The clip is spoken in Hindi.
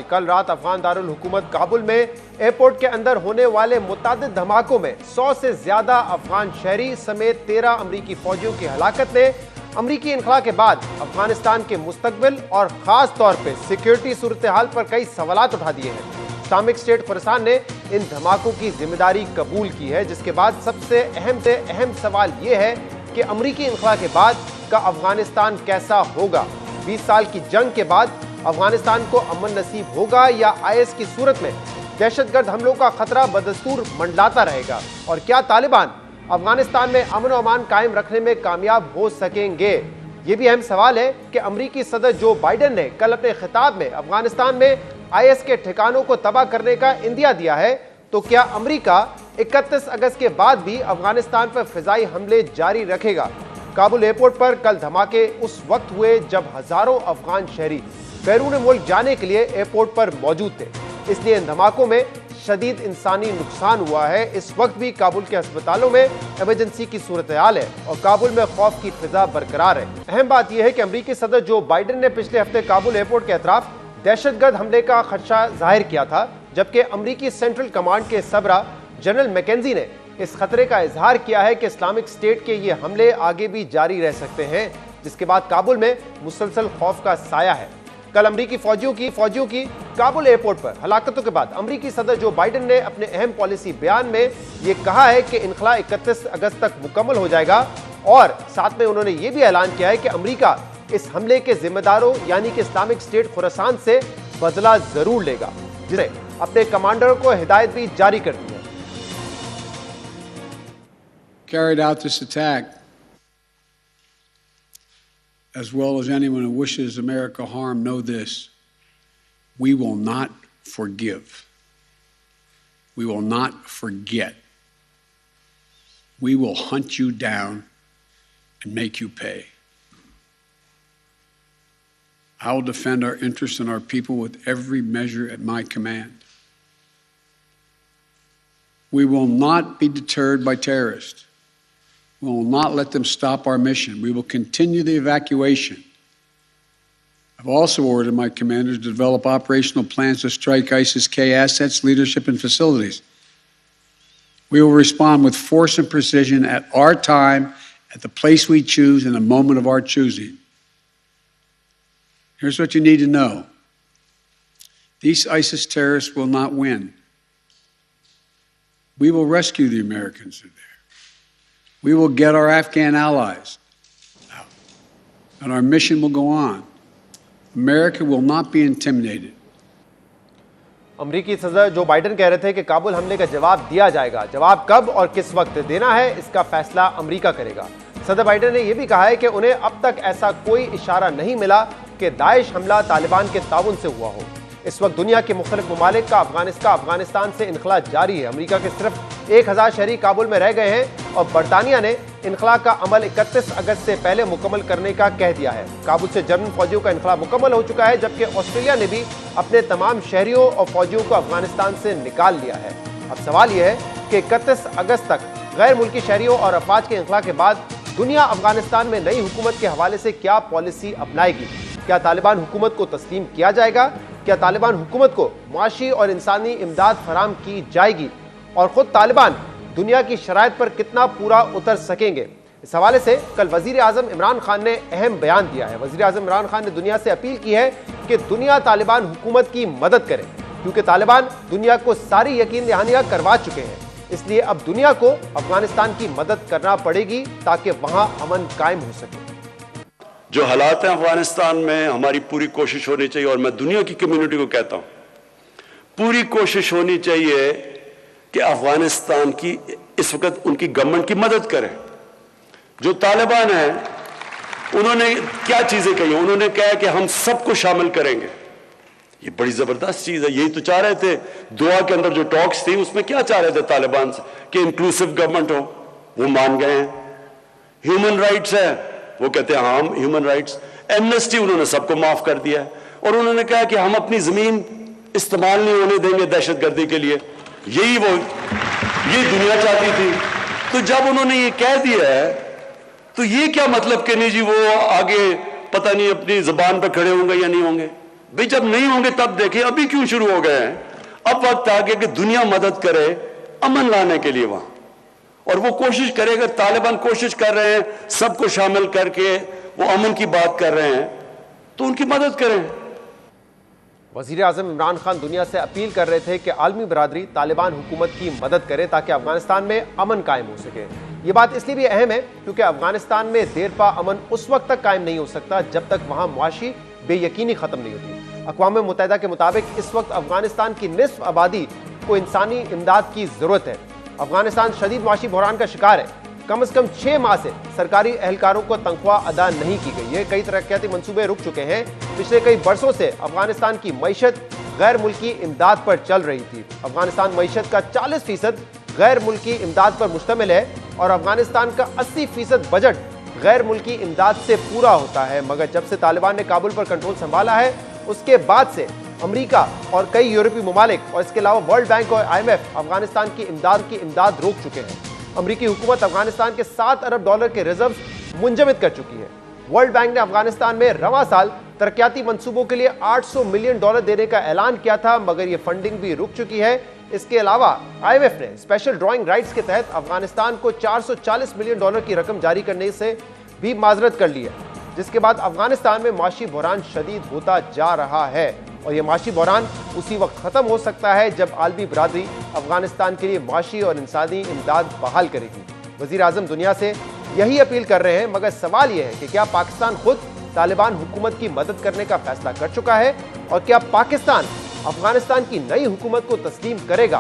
कल रात अफगान दारुल हुकूमत काबुल में एयरपोर्ट के अंदर होने वाले मुतादिद धमाकों में 100 से ज्यादा अफगान शहरी समेत 13 अमरीकी फौजियों की हलाकत ने अमरीकी इनखला के बाद अफगानिस्तान के मुस्तकबिल और खास तौर पर सिक्योरिटी सूरत हाल पर कई सवालात उठा दिए हैं। इस्लामिक स्टेट खुरासान ने इन धमाकों की जिम्मेदारी कबूल की है, जिसके बाद सबसे अहम सवाल यह है कि अमरीकी इनखला के बाद का अफगानिस्तान कैसा होगा। 20 साल की जंग के बाद अफगानिस्तान को अमन नसीब होगा या आईएस की सूरत में दहशतगर्द हमलों का खतरा बदस्तूर मंडलाता रहेगा, और क्या तालिबान अफगानिस्तान में अमन और अमान कायम रखने में कामयाब हो सकेंगे। ये भी अहम सवाल है कि अमरीकी सदर जो बाइडेन ने कल अपने खिताब में अफगानिस्तान में आईएस के ठिकानों को तबाह करने का इंदिया दिया है, तो क्या अमरीका 31 अगस्त के बाद भी अफगानिस्तान पर फिजाई हमले जारी रखेगा। काबुल एयरपोर्ट पर कल धमाके उस वक्त हुए जब हजारों अफगान शहरी बैरून मुल्क जाने के लिए एयरपोर्ट पर मौजूद थे, इसलिए इन धमाकों में शदीद इंसानी नुकसान हुआ है। इस वक्त भी काबुल के अस्पतालों में इमरजेंसी की सूरत हाल है और काबुल में खौफ की फिजा बरकरार है। अहम बात यह है कि अमरीकी सदर जो बाइडेन ने पिछले हफ्ते काबुल एयरपोर्ट के अतराफ दहशतगर्द हमले का खदशा जाहिर किया था, जबकि अमरीकी सेंट्रल कमांड के सबरा जनरल मैकेंजी ने इस खतरे का इजहार किया है कि इस्लामिक स्टेट के ये हमले आगे भी जारी रह सकते हैं, जिसके बाद काबुल में मुसलसल खौफ का साया है। कल अमरीकी फौजियों की काबुल एयरपोर्ट पर हलाकतों के बाद अमरीकी सदर जो बाइडेन ने अपने अहम पॉलिसी बयान में यह कहा है कि इनखला 31 अगस्त तक मुकम्मल हो जाएगा, और साथ में उन्होंने यह भी ऐलान किया है कि अमरीका इस हमले के जिम्मेदारों यानी कि इस्लामिक स्टेट खुरासान से बदला जरूर लेगा, जिसने अपने कमांडरों को हिदायत भी जारी कर दी है। Carried out this attack, as well as anyone who wishes America harm, know this: we will not forgive. We will not forget. We will hunt you down and make you pay. I will defend our interests and our people with every measure at my command. We will not be deterred by terrorists. We will not let them stop our mission. We will continue the evacuation. I've also ordered my commanders to develop operational plans to strike ISIS-K assets, leadership, and facilities. We will respond with force and precision at our time, at the place we choose, in the moment of our choosing. Here's what you need to know. These ISIS terrorists will not win. We will rescue the Americans who are there. We will get our Afghan allies out, and our mission will go on. America will not be intimidated. अमरीकी सदर जो बाइडेन कह रहे थे कि काबुल हमले का जवाब दिया जाएगा। जवाब कब और किस वक्त देना है, इसका फैसला अमरीका करेगा। सदर बाइडेन ने यह भी कहा है कि उन्हें अब तक ऐसा कोई इशारा नहीं मिला कि दाइश हमला तालिबान के ताउन से हुआ हो। इस वक्त दुनिया के मुख्तलिफ ममालिक का अफगानिस्तान से इनखला जारी है। अमरीका के सिर्फ 1000 शहरी काबुल में रह गए हैं और बरतानिया ने इनखला का अमल 31 अगस्त से पहले मुकम्मल करने का कह दिया है। काबुल से जर्मन फौजियों का इनखला मुकम्मल हो चुका है, जबकि ऑस्ट्रेलिया ने भी अपने तमाम शहरियों और फौजियों को अफगानिस्तान से निकाल लिया है। अब सवाल यह है कि 31 अगस्त तक गैर मुल्की शहरियों और अफवाज के इनखला के बाद दुनिया अफगानिस्तान में नई हुकूमत के हवाले से क्या पॉलिसी अपनाएगी। क्या तालिबान हुकूमत को तस्लीम किया जाएगा? क्या तालिबान हुकूमत को माशी और इंसानी इमदाद फराम की जाएगी, और खुद तालिबान दुनिया की शराइत पर कितना पूरा उतर सकेंगे? इस हवाले से कल वजीर आजम इमरान खान ने अहम बयान दिया है। वजीर आजम इमरान खान ने दुनिया से अपील की है कि दुनिया तालिबान हुकूमत की मदद करे, क्योंकि तालिबान दुनिया को सारी यकीन दहानियां करवा चुके हैं। इसलिए अब दुनिया को अफगानिस्तान की मदद करना पड़ेगी ताकि वहां अमन कायम हो सके। जो हालात हैं अफगानिस्तान में, हमारी पूरी कोशिश होनी चाहिए, और मैं दुनिया की कम्युनिटी को कहता हूं, पूरी कोशिश होनी चाहिए कि अफगानिस्तान की इस वक्त उनकी गवर्नमेंट की मदद करें। जो तालिबान है उन्होंने क्या चीजें कही? उन्होंने कहा कि हम सबको शामिल करेंगे। ये बड़ी जबरदस्त चीज है। यही तो चाह रहे थे दुआ के अंदर जो टॉक्स थी, उसमें क्या चाह रहे थे तालिबान से कि इंक्लूसिव गवर्नमेंट हो, वो मान गए हैं। ह्यूमन राइट्स है, वो कहते हैं हाँ ह्यूमन राइट्स। एमनेस्टी उन्होंने सबको माफ कर दिया है, और उन्होंने कहा कि हम अपनी जमीन इस्तेमाल नहीं होने देंगे दहशतगर्दी के लिए। यही दुनिया चाहती थी। तो जब उन्होंने ये कह दिया है, तो ये क्या मतलब कि नहीं जी वो आगे पता नहीं अपनी जुबान पर खड़े होंगे या नहीं होंगे? भाई जब नहीं होंगे तब देखें, अभी क्यों शुरू हो गए हैं? अब वक्त आ गया कि दुनिया मदद करे अमन लाने के लिए वहां, और वो कोशिश करे। अगर तालिबान कोशिश कर रहे हैं सबको शामिल करके वो अमन की बात कर रहे हैं तो उनकी मदद करें। वजीर आजम इमरान खान दुनिया से अपील कर रहे थे कि आलमी बरादरी तालिबान हुकूमत की मदद करे ताकि अफगानिस्तान में अमन कायम हो सके। ये बात इसलिए भी अहम है क्योंकि अफगानिस्तान में देरपा अमन उस वक्त तक कायम नहीं हो सकता जब तक वहां मुआशी बेयकीनी खत्म नहीं होती। अक़वाम मुत्तहिदा के मुताबिक इस वक्त अफगानिस्तान की निस्फ आबादी को इंसानी इमदाद की जरूरत है। अफगानिस्तान शदीद मुआशी बहरान का शिकार है। कम से कम 6 माह से सरकारी एहलकारों को तनख्वाह अदा नहीं की गई है। कई तरक्याती मंसूबे रुक चुके हैं। पिछले कई बरसों से अफगानिस्तान की मईशत गैर मुल्की इमदाद पर चल रही थी। अफगानिस्तान मईशत का 40% गैर मुल्की इमदाद पर मुश्तमिल है और अफगानिस्तान का 80% बजट गैर मुल्की इमदाद से पूरा होता है। मगर जब से तालिबान ने काबुल पर कंट्रोल संभाला है उसके बाद से अमेरिका और कई यूरोपीय ममालिक और इसके अलावा वर्ल्ड बैंक और IMF अफगानिस्तान की इमदाद रोक चुके हैं। अमेरिकी हुकूमत अफगानिस्तान के $7 अरब के रिजर्व मुंजमद कर चुकी है। वर्ल्ड बैंक ने अफगानिस्तान में रवां साल तरक्याती मंसूबों के लिए $800 मिलियन देने का ऐलान किया था, मगर यह फंडिंग भी रुक चुकी है। इसके अलावा IMF ने स्पेशल ड्राइंग राइट्स के तहत अफगानिस्तान को $440 मिलियन की रकम जारी करने से भी माजरत कर ली है, जिसके बाद अफगानिस्तान में माशी बहरान शदीद होता जा रहा है। और यह माशी बहरान उसी वक्त खत्म हो सकता है जब आलमी बरादरी अफगानिस्तान के लिए माशी और इंसानी इमदाद बहाल करेगी। वजीर आजम दुनिया से यही अपील कर रहे हैं, मगर सवाल यह है कि क्या पाकिस्तान खुद तालिबान हुकूमत की मदद करने का फैसला कर चुका है और क्या पाकिस्तान अफगानिस्तान की नई हुकूमत को तस्लीम करेगा?